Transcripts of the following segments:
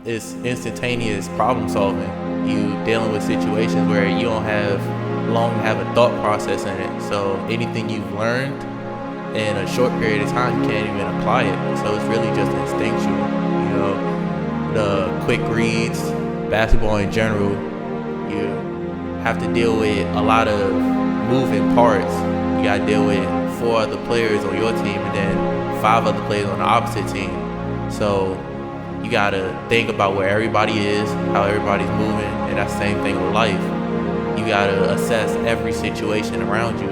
It's instantaneous problem solving. You dealing with situations where you don't have long to have a thought process in it. So anything you've learned in a short period of time, you can't even apply it. So it's really just instinctual. You know, the quick reads, basketball in general, you have to deal with a lot of moving parts. You got to deal with 4 other players on your team and then 5 other players on the opposite team. So you got to think about where everybody is, how everybody's moving, and that's the same thing with life. You got to assess every situation around you.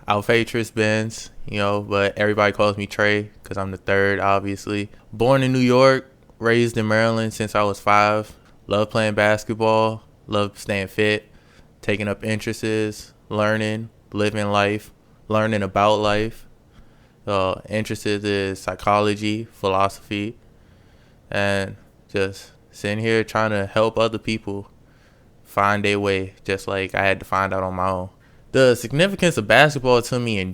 Alphatrus Bens, but everybody calls me Trey because I'm the third, obviously. Born in New York, raised in Maryland since I was 5. Love playing basketball, love staying fit, taking up interests, learning, living life, learning about life. Interested in psychology, philosophy, and just sitting here trying to help other people find their way, just like I had to find out on my own. The significance of basketball to me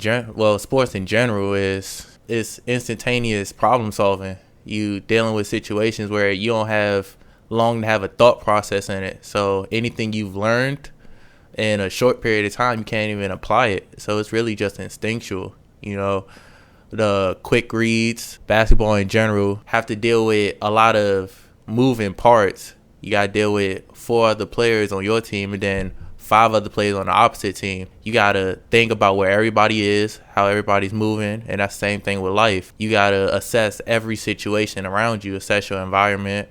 sports in general is instantaneous problem solving. You dealing with situations where you don't have long to have a thought process in it. So anything you've learned in a short period of time, you can't even apply it. So it's really just instinctual. The quick reads, basketball in general, have to deal with a lot of moving parts. You got to deal with 4 other players on your team and then 5 other players on the opposite team. You got to think about where everybody is, how everybody's moving, and that's the same thing with life. You got to assess every situation around you, assess your environment,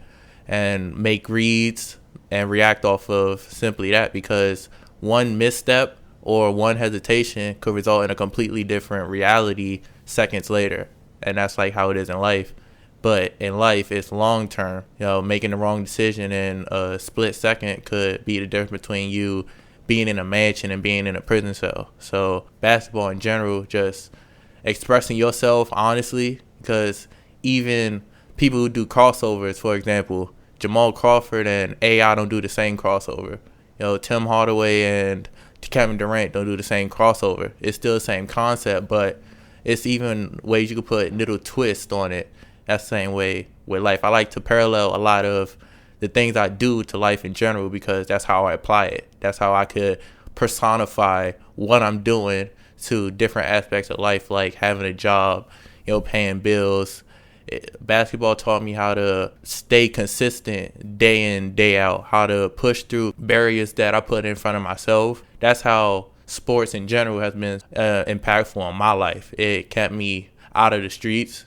and make reads and react off of simply that, because one misstep or one hesitation could result in a completely different reality seconds later, and that's like how it is in life. But in life, it's long term. Making the wrong decision in a split second could be the difference between you being in a mansion and being in a prison cell. So basketball in general, just expressing yourself honestly, because even people who do crossovers, for example, Jamal Crawford and AI don't do the same crossover. Tim Hardaway and Kevin Durant don't do the same crossover. It's still the same concept, but it's even ways you could put little twist on it. That's the same way with life. I like to parallel a lot of the things I do to life in general, because that's how I apply it. That's how I could personify what I'm doing to different aspects of life, like having a job, paying bills. Basketball taught me how to stay consistent day in, day out, how to push through barriers that I put in front of myself. That's how sports in general has been impactful on my life. It kept me out of the streets,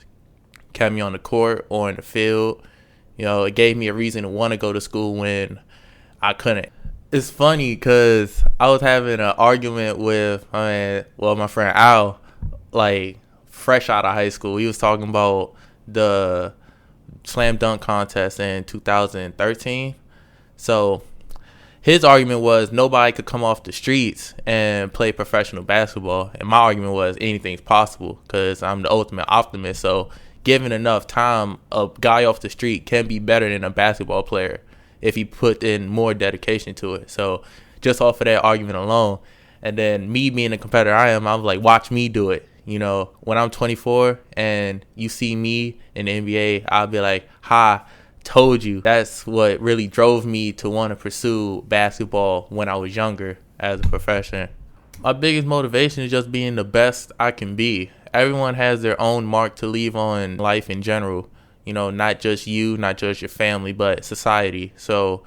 kept me on the court or in the field. It gave me a reason to want to go to school when I couldn't. It's funny because I was having an argument with my friend Al, like fresh out of high school. He was talking about the slam dunk contest in 2013. So his argument was nobody could come off the streets and play professional basketball. And my argument was anything's possible, because I'm the ultimate optimist. So given enough time, a guy off the street can be better than a basketball player if he put in more dedication to it. So just off of that argument alone, and then me being the competitor I am, I was like, watch me do it. When I'm 24 and you see me in the NBA, I'll be like, ha, told you. That's what really drove me to want to pursue basketball when I was younger as a profession. My biggest motivation is just being the best I can be. Everyone has their own mark to leave on life in general. Not just you, not just your family, but society. So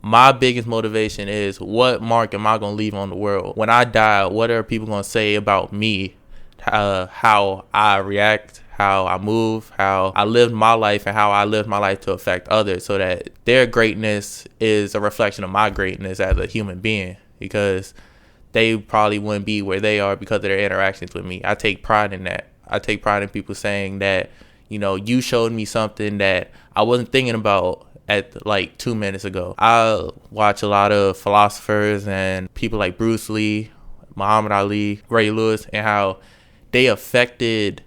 my biggest motivation is, what mark am I going to leave on the world? When I die, what are people going to say about me? How I react, how I move, how I lived my life, and how I lived my life to affect others, so that their greatness is a reflection of my greatness as a human being. Because they probably wouldn't be where they are because of their interactions with me. I take pride in that. I take pride in people saying that, you showed me something that I wasn't thinking about at like 2 minutes ago. I watch a lot of philosophers and people like Bruce Lee, Muhammad Ali, Ray Lewis, and how they affected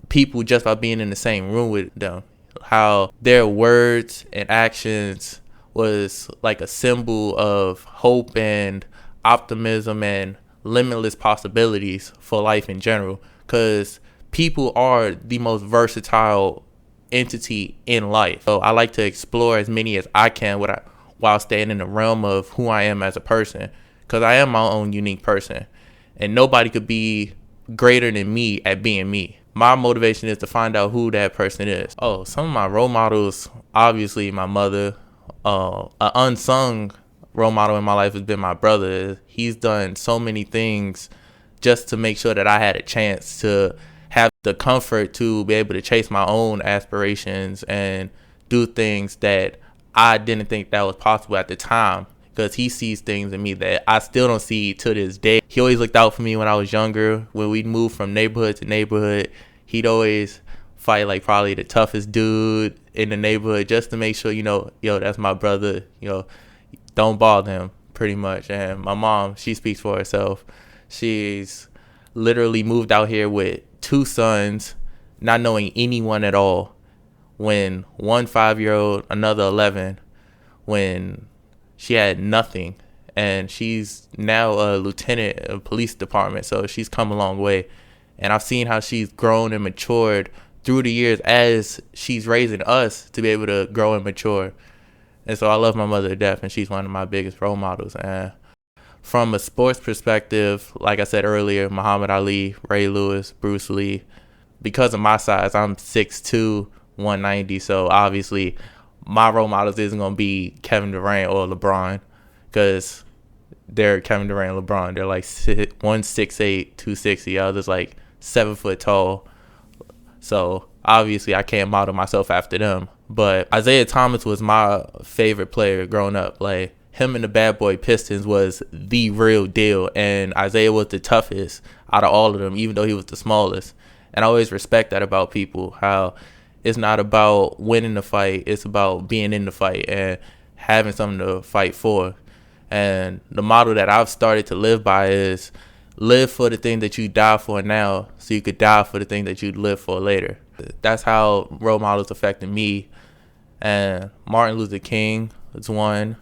people just by being in the same room with them. How their words and actions was like a symbol of hope and optimism and limitless possibilities for life in general. Because people are the most versatile entity in life. So I like to explore as many as I can while staying in the realm of who I am as a person. Because I am my own unique person. And nobody could be greater than me at being me. My motivation is to find out who that person is. Oh, some of my role models, obviously my mother. An unsung role model in my life has been my brother. He's done so many things just to make sure that I had a chance to have the comfort to be able to chase my own aspirations and do things that I didn't think that was possible at the time, because he sees things in me that I still don't see to this day. He always looked out for me when I was younger. When we'd move from neighborhood to neighborhood, he'd always fight like probably the toughest dude in the neighborhood just to make sure, that's my brother, don't bother him, pretty much. And my mom, she speaks for herself. She's literally moved out here with 2 sons, not knowing anyone at all. When one 5-year-old, another 11, when she had nothing. And she's now a lieutenant of police department, so she's come a long way. And I've seen how she's grown and matured through the years as she's raising us to be able to grow and mature. And so I love my mother to death, and she's one of my biggest role models. And from a sports perspective, like I said earlier, Muhammad Ali, Ray Lewis, Bruce Lee. Because of my size, I'm 6'2", 190. So obviously my role models isn't going to be Kevin Durant or LeBron, because they're Kevin Durant and LeBron. They're like 168, 260. The other's like 7 foot tall. So obviously I can't model myself after them. But Isaiah Thomas was my favorite player growing up. Like, him and the Bad Boy Pistons was the real deal. And Isaiah was the toughest out of all of them, even though he was the smallest. And I always respect that about people, how it's not about winning the fight. It's about being in the fight and having something to fight for. And the model that I've started to live by is live for the thing that you die for now, so you could die for the thing that you'd live for later. That's how role models affected me. And Martin Luther King is one,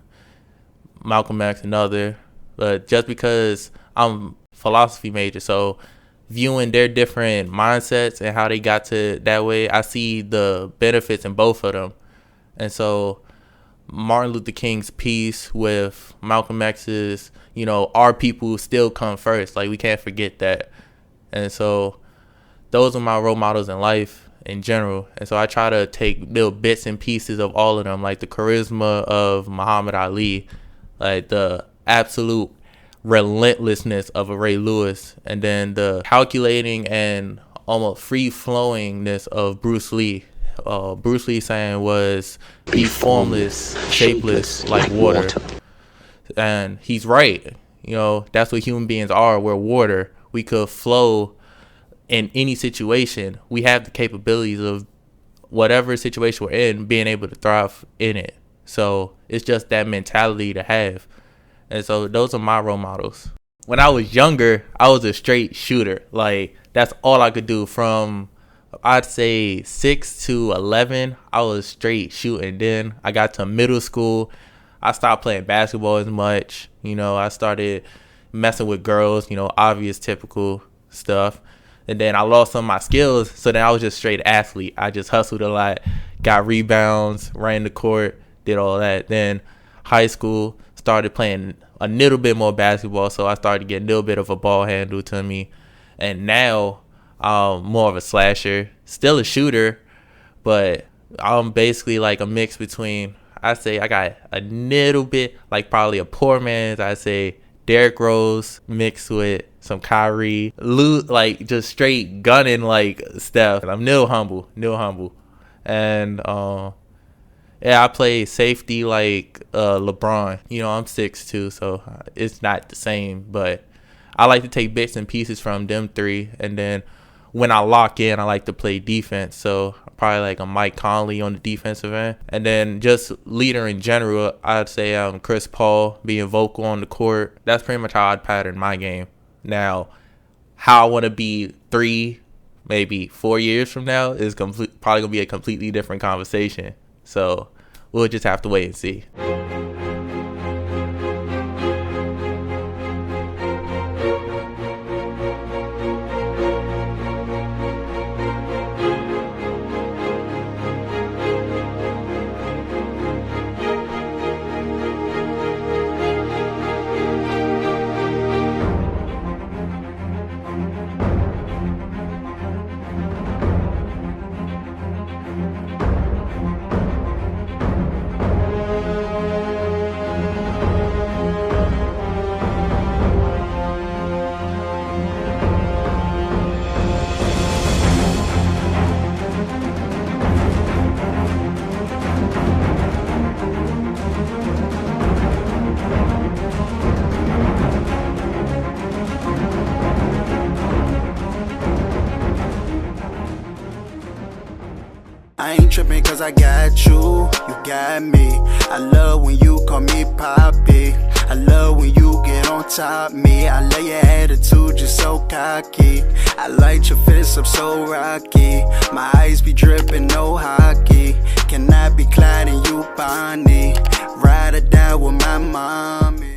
Malcolm X another. But just because I'm a philosophy major, so viewing their different mindsets and how they got to that way, I see the benefits in both of them. And so Martin Luther King's piece with Malcolm X's, our people still come first. Like, we can't forget that. And so those are my role models in life in general. And so I try to take little bits and pieces of all of them, like the charisma of Muhammad Ali, like the absolute relentlessness of a Ray Lewis, and then the calculating and almost free-flowingness of Bruce Lee. Bruce Lee saying was, be formless, shapeless like water. And he's right. That's what human beings are. We're water. We could flow in any situation. We have the capabilities of whatever situation we're in, being able to thrive in it. So it's just that mentality to have. And so those are my role models. When I was younger, I was a straight shooter. Like, that's all I could do. From, I'd say, 6 to 11, I was straight shooting. Then I got to middle school. I stopped playing basketball as much. I started messing with girls, obvious, typical stuff. And then I lost some of my skills. So then I was just straight athlete. I just hustled a lot, got rebounds, ran the court, did all that. Then high school, started playing a little bit more basketball. So I started getting a little bit of a ball handle to me. And now I'm more of a slasher, still a shooter, but I'm basically like a mix between, I say I got a little bit like probably a poor man's, I say Derrick Rose mixed with some Kyrie, like just straight gunning like Steph. I'm nil humble. And I play safety like LeBron. I'm 6'2", so it's not the same, but I like to take bits and pieces from them three, and then when I lock in, I like to play defense. So probably like a Mike Conley on the defensive end. And then just leader in general, I'd say Chris Paul, being vocal on the court. That's pretty much how I'd pattern my game. Now, how I want to be 3, maybe 4 years from now is probably going to be a completely different conversation. So we'll just have to wait and see. I ain't tripping cause I got you got me. I love when you call me Poppy. I love when you get on top me. I love your attitude, just so cocky. I light your fists up so rocky. My eyes be dripping, no hockey. Can I be Clyde and you Bonnie? Ride or die with my mommy.